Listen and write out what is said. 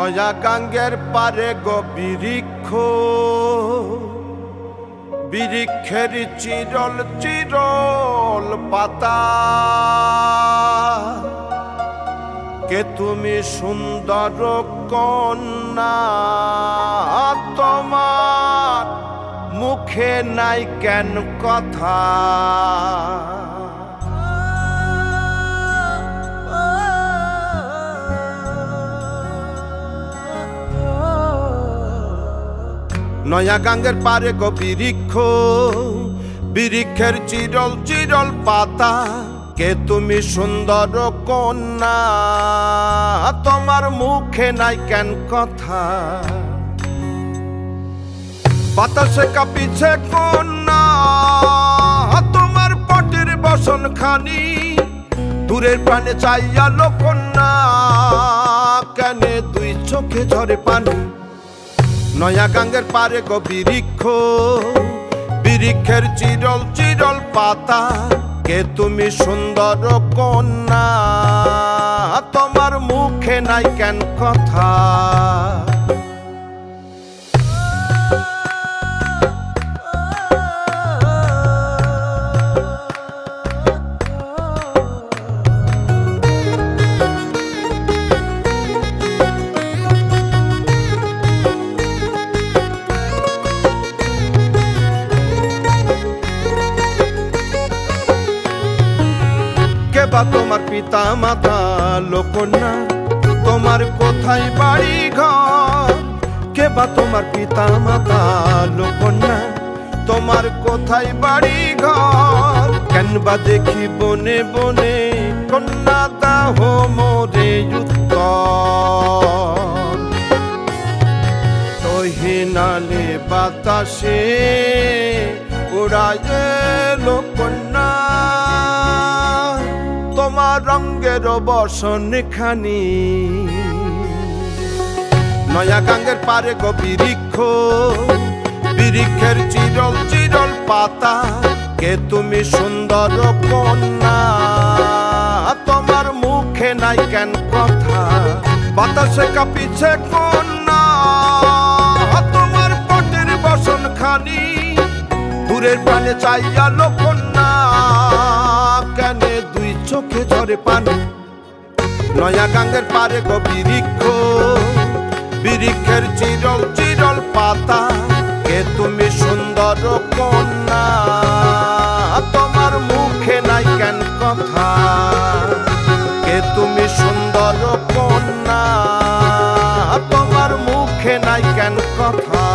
নয়া গাঙ্গের পারে গো বৃক্ষ, বৃক্ষের চিরল চিরল পাতা। কে তুমি সুন্দর কন্যা, তোমার মুখে নাই কেন কথা। নয়া গাঙ্গের পারে গো বৃক্ষ, বৃক্ষের চিরল চিরল পাতা। কে তুমি সুন্দর কন্যা, তোমার মুখে নাই কেন কথা। বাতাসে কাঁপিছে কন্যা, তোমার পটের বসন খানি। দূরের প্রাণে চাইয়ালো কন্যা, কেনে দুই চোখে ঝরে পানি। নয়া গাঙ্গের পারে গো বৃক্ষ, বৃক্ষের চিরল চিরল পাতা। কে তুমি সুন্দর কন্যা, তোমার মুখে নাই কেন কথা। কেবা তোমার পিতা মাতা লোকন্যা, তোমার কোথায় বাড়ি ঘর। কেবা তোমার পিতা মাতা লোকন্যা, তোমার কোথায় বাড়ি ঘর। কেনবা দেখি বনে বনে কন্যা দাহ মোরে উত্তর। তহিনালে বাতাসে উড়ায় লোকন্যা, তোমার রঙের বসন খানি। নয়া গাঙ্গের পারে গো বৃক্ষ, বৃক্ষের চিরল চিরল পাতা। কে তুমি সুন্দর কন্যা, তোমার মুখে নাই কেন কথা। বাতাসে কাঁপিছে কন্যা, তোমার পটের বসন খানি। দূরের প্রাণে চাইয়ালো কন্যা, কেনে দুই চোখে ঝরে পানি। নয়া গাঙ্গের পারে গো বৃক্ষ, বৃক্ষের চিরল চিরল পাতা। কে তুমি সুন্দর কন্যা, তোমার মুখে নাই কেন কথা। কে তুমি সুন্দর কন্যা, তোমার মুখে নাই কেন কথা।